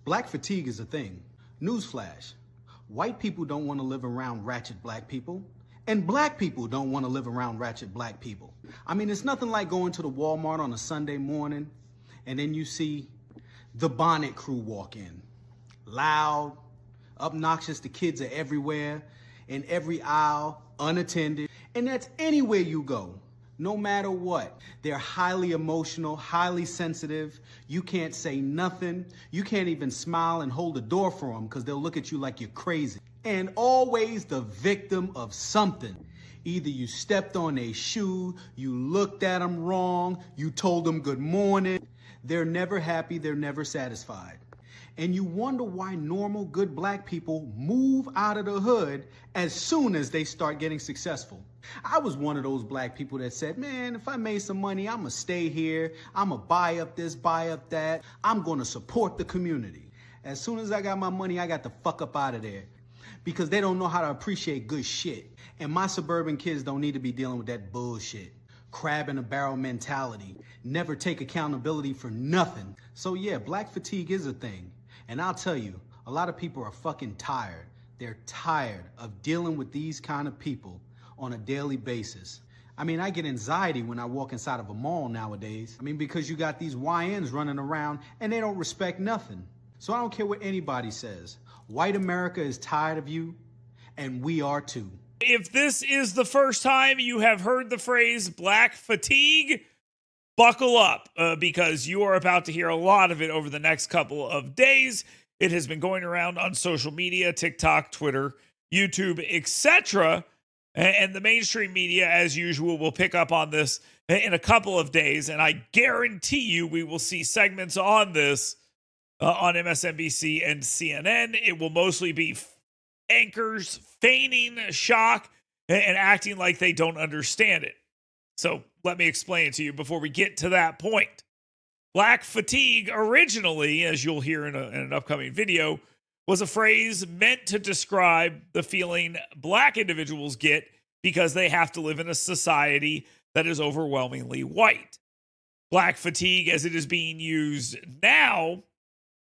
Black fatigue is a thing. Newsflash. White people don't want to live around ratchet black people. And black people don't want to live around ratchet black people. I mean, it's nothing like going to the Walmart on a Sunday morning and then you see the Bonnet Crew walk in. Loud, obnoxious, the kids are everywhere, in every aisle, unattended. And that's anywhere you go, no matter what. They're highly emotional, highly sensitive. You can't say nothing. You can't even smile and hold the door for them because they'll look at you like you're crazy. And always the victim of something. Either you stepped on a shoe, you looked at them wrong, you told them good morning. They're never happy, they're never satisfied. And you wonder why normal, good black people move out of the hood as soon as they start getting successful. I was one of those black people that said, man, if I made some money, I'm gonna stay here. I'm gonna buy up this, buy up that. I'm gonna support the community. As soon as I got my money, I got the fuck up out of there. Because they don't know how to appreciate good shit. And my suburban kids don't need to be dealing with that bullshit. Crab in a barrel mentality. Never take accountability for nothing. So yeah, black fatigue is a thing. And I'll tell you, a lot of people are fucking tired. They're tired of dealing with these kind of people on a daily basis. I mean, I get anxiety when I walk inside of a mall nowadays. I mean, because you got these YNs running around and they don't respect nothing. So I don't care what anybody says. White America is tired of you, and we are too. If this is the first time you have heard the phrase black fatigue, buckle up because you are about to hear a lot of it over the next couple of days. It has been going around on social media, TikTok, Twitter, YouTube, etc. And the mainstream media, as usual, will pick up on this in a couple of days. And I guarantee you we will see segments on this on MSNBC and CNN. It will mostly be anchors feigning shock and acting like they don't understand it. So let me explain it to you before we get to that point. Black fatigue originally, as you'll hear in an upcoming video, was a phrase meant to describe the feeling black individuals get because they have to live in a society that is overwhelmingly white. Black fatigue, as it is being used now,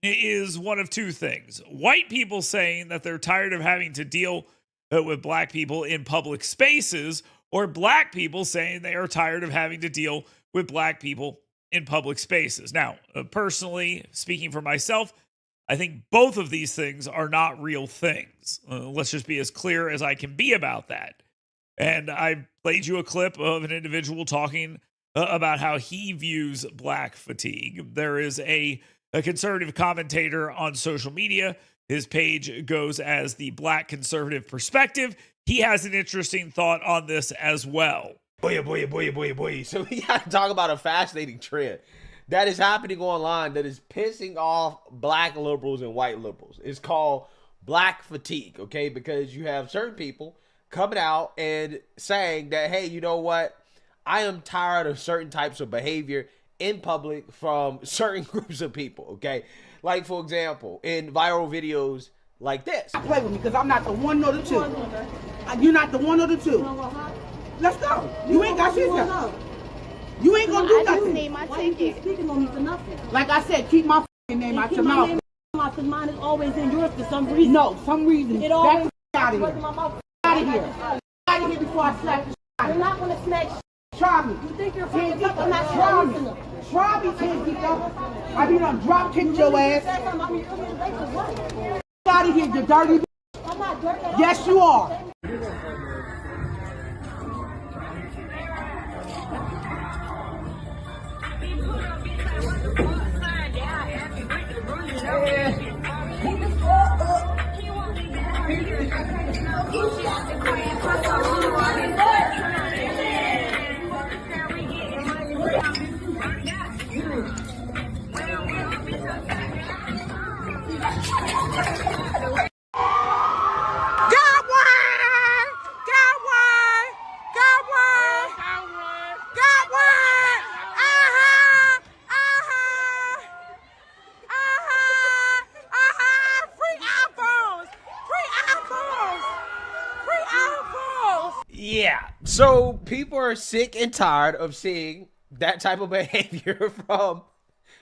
is one of two things. White people saying that they're tired of having to deal with black people in public spaces, or black people saying they are tired of having to deal with black people in public spaces. Now, personally, speaking for myself, I think both of these things are not real things. Let's just be as clear as I can be about that. And I played you a clip of an individual talking about how he views black fatigue. There is a conservative commentator on social media. His page goes as the Black Conservative Perspective. He has an interesting thought on this as well. Boy. So we got to talk about a fascinating trend that is happening online that is pissing off black liberals and white liberals. It's called black fatigue, okay? Because you have certain people coming out and saying that, hey, you know what? I am tired of certain types of behavior in public from certain groups of people, okay? Like, for example, in viral videos like this. Play with me because I'm not the one nor the two. You're not the one or the two. Let's go. You ain't got shit. You ain't gonna do nothing. Name my ticket. Speaking on me for nothing. Like I said, keep my name out your mouth. Because mine is always in yours for some reason. No, some reason. It always out of here. Out of here. Out of here before I slap the shit out of You're not gonna smack. Try me. You think you're fucking tough? I'm not Try listening. me. Try me, Tanky. I be done drop kick your ass. Out of here, you dirty. I'm not dirty at all. Yes, you are. Yeah, so people are sick and tired of seeing that type of behavior from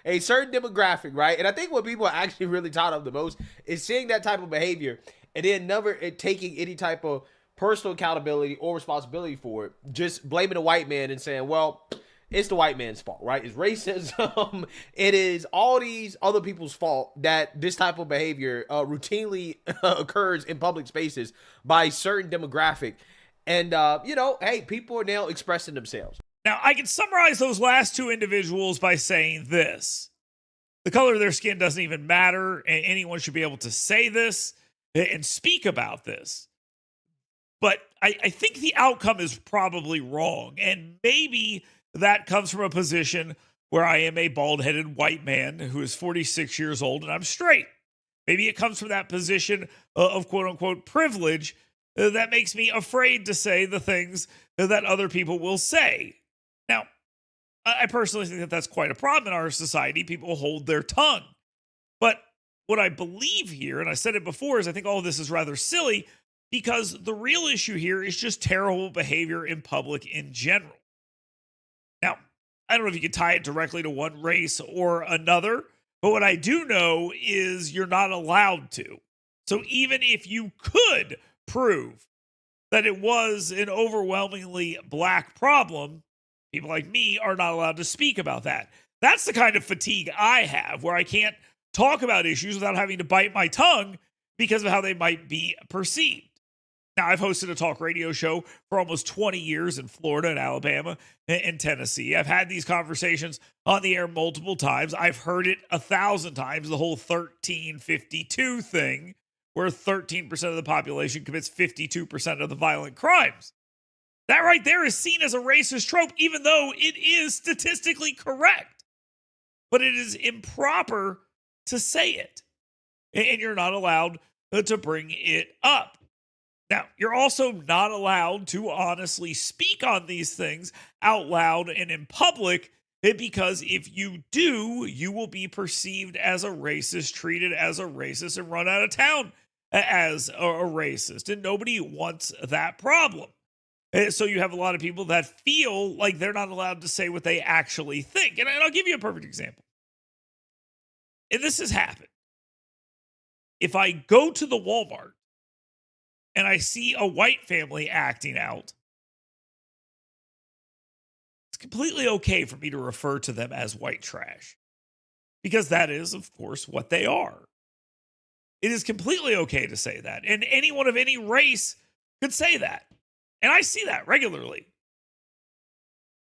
a certain demographic, right? And I think what people are actually really tired of the most is seeing that type of behavior and then never taking any type of personal accountability or responsibility for it. Just blaming the white man and saying, well, it's the white man's fault, right? It's racism. It is all these other people's fault that this type of behavior routinely occurs in public spaces by a certain demographic. And, hey, people are now expressing themselves. Now, I can summarize those last two individuals by saying this. The color of their skin doesn't even matter, and anyone should be able to say this and speak about this. But I think the outcome is probably wrong, and maybe that comes from a position where I am a bald-headed white man who is 46 years old and I'm straight. Maybe it comes from that position of quote-unquote privilege that makes me afraid to say the things that other people will say. Now, I personally think that that's quite a problem in our society. People hold their tongue. But what I believe here, and I said it before, is I think all of this is rather silly because the real issue here is just terrible behavior in public in general. Now, I don't know if you can tie it directly to one race or another, but what I do know is you're not allowed to. So even if you could prove that it was an overwhelmingly black problem, people like me are not allowed to speak about that. That's the kind of fatigue I have, where I can't talk about issues without having to bite my tongue because of how they might be perceived. Now, I've hosted a talk radio show for almost 20 years in Florida and Alabama and Tennessee. I've had these conversations on the air multiple times. I've heard it 1,000 times, the whole 1352 thing, where 13% of the population commits 52% of the violent crimes. That right there is seen as a racist trope, even though it is statistically correct. But it is improper to say it. And you're not allowed to bring it up. Now, you're also not allowed to honestly speak on these things out loud and in public, because if you do, you will be perceived as a racist, treated as a racist, and run out of town as a racist. And nobody wants that problem. So you have a lot of people that feel like they're not allowed to say what they actually think. And I'll give you a perfect example. And this has happened. If I go to the Walmart and I see a white family acting out, it's completely okay for me to refer to them as white trash, because that is, of course, what they are. It is completely okay to say that. And anyone of any race could say that. And I see that regularly.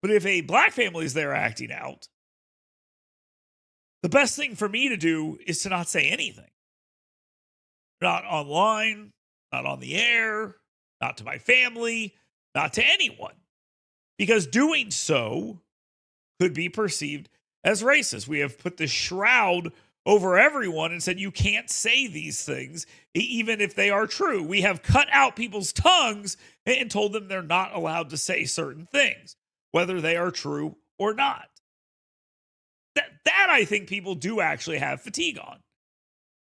But if a black family is there acting out, the best thing for me to do is to not say anything. Not online, not on the air, not to my family, not to anyone. Because doing so could be perceived as racist. We have put the shroud over everyone and said you can't say these things, even if they are true. We have cut out people's tongues and told them they're not allowed to say certain things, whether they are true or not. That I think people do actually have fatigue on.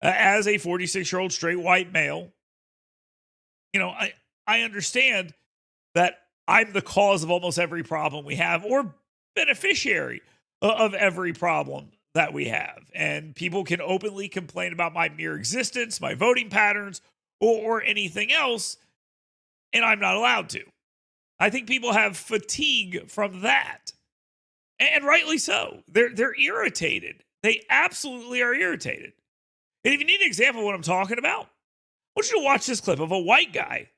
As a 46-year-old straight white male, I understand that I'm the cause of almost every problem we have, or beneficiary of every problem that we have. And people can openly complain about my mere existence, my voting patterns, or anything else, and I'm not allowed to. I think people have fatigue from that. And rightly so. They're irritated. They absolutely are irritated. And if you need an example of what I'm talking about, I want you to watch this clip of a white guy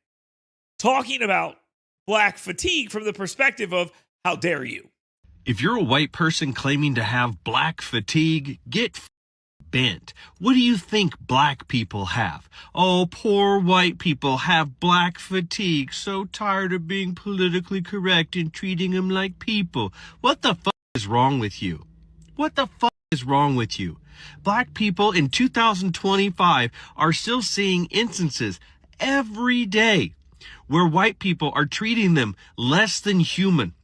talking about black fatigue from the perspective of, how dare you? If you're a white person claiming to have black fatigue, get bent. What do you think black people have? Oh, poor white people have black fatigue. So tired of being politically correct and treating them like people. What the fuck is wrong with you? What the fuck is wrong with you? Black people in 2025 are still seeing instances every day where white people are treating them less than human.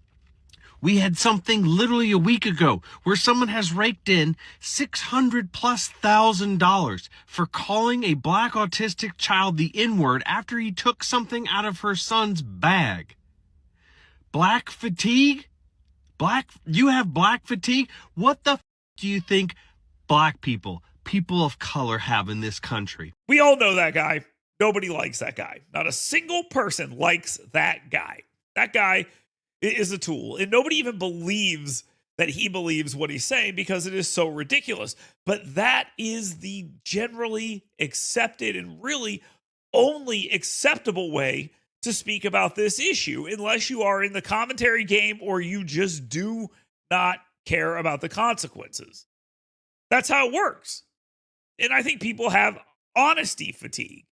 We had something literally a week ago where someone has raked in $600,000+ for calling a black autistic child the N-word after he took something out of her son's bag. Black fatigue? You have black fatigue? What the do you think black people, people of color, have in this country? We all know that guy. Nobody likes that guy. Not a single person likes that guy. That guy is a tool, and nobody even believes that he believes what he's saying because it is so ridiculous. But that is the generally accepted and really only acceptable way to speak about this issue, unless you are in the commentary game or you just do not care about the consequences. That's how it works. And I think people have honesty fatigue.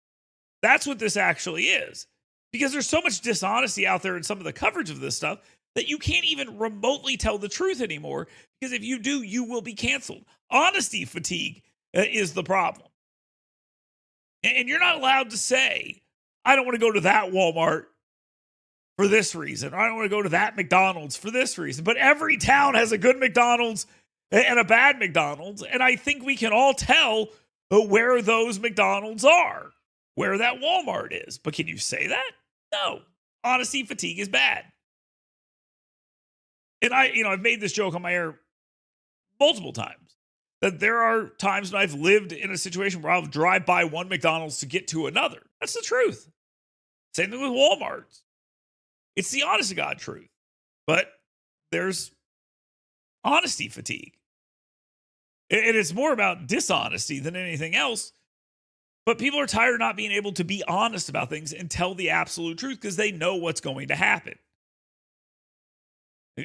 That's what this actually is. Because there's so much dishonesty out there in some of the coverage of this stuff that you can't even remotely tell the truth anymore. Because if you do, you will be canceled. Honesty fatigue is the problem. And you're not allowed to say, I don't want to go to that Walmart for this reason. Or I don't want to go to that McDonald's for this reason. But every town has a good McDonald's and a bad McDonald's. And I think we can all tell where those McDonald's are, where that Walmart is. But can you say that? No. Honesty fatigue is bad. And I've made this joke on my air multiple times, that there are times when I've lived in a situation where I'll drive by one McDonald's to get to another. That's the truth. Same thing with Walmarts. It's the honest to God truth. But there's honesty fatigue. And it's more about dishonesty than anything else. But people are tired of not being able to be honest about things and tell the absolute truth because they know what's going to happen.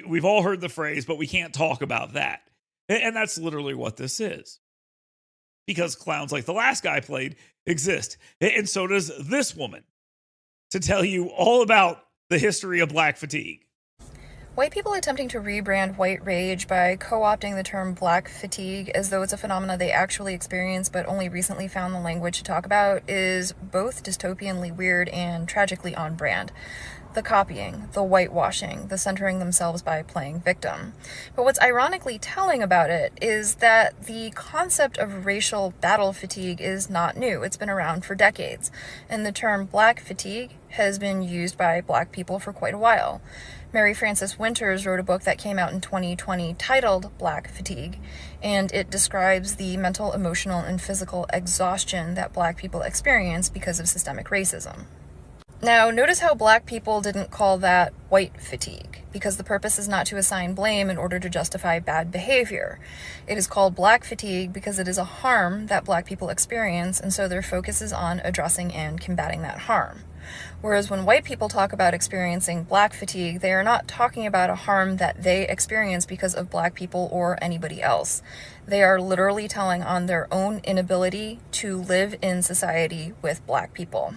We've all heard the phrase, but we can't talk about that. And that's literally what this is. Because clowns like the last guy played exist. And so does this woman, to tell you all about the history of black fatigue. White people attempting to rebrand white rage by co-opting the term black fatigue as though it's a phenomena they actually experience but only recently found the language to talk about is both dystopianly weird and tragically on brand. The copying, the whitewashing, the centering themselves by playing victim. But what's ironically telling about it is that the concept of racial battle fatigue is not new. It's been around for decades, and the term black fatigue has been used by black people for quite a while. Mary Frances Winters wrote a book that came out in 2020 titled Black Fatigue, and it describes the mental, emotional, and physical exhaustion that black people experience because of systemic racism. Now, notice how black people didn't call that white fatigue, because the purpose is not to assign blame in order to justify bad behavior. It is called black fatigue because it is a harm that black people experience, and so their focus is on addressing and combating that harm. Whereas when white people talk about experiencing black fatigue, they are not talking about a harm that they experience because of black people or anybody else. They are literally telling on their own inability to live in society with black people.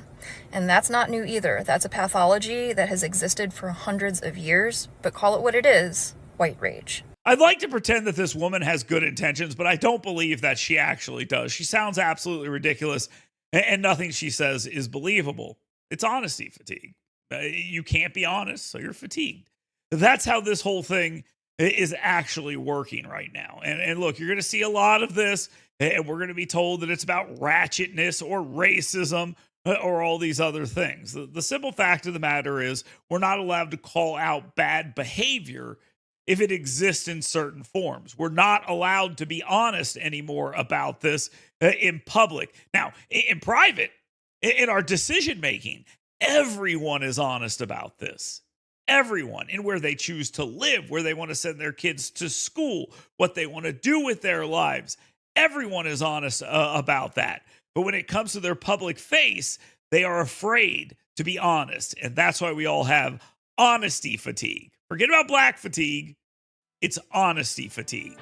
And that's not new either. That's a pathology that has existed for hundreds of years, but call it what it is, white rage. I'd like to pretend that this woman has good intentions, but I don't believe that she actually does. She sounds absolutely ridiculous, and nothing she says is believable. It's honesty fatigue. You can't be honest, so you're fatigued. That's how this whole thing is actually working right now. And look, you're going to see a lot of this, and we're going to be told that it's about ratchetness or racism or all these other things. The simple fact of the matter is we're not allowed to call out bad behavior if it exists in certain forms. We're not allowed to be honest anymore about this in public. Now, in private, in our decision making, everyone is honest about this. Everyone, in where they choose to live, where they want to send their kids to school, what they want to do with their lives. Everyone is honest about that. But when it comes to their public face, they are afraid to be honest. And that's why we all have honesty fatigue. Forget about black fatigue. It's honesty fatigue.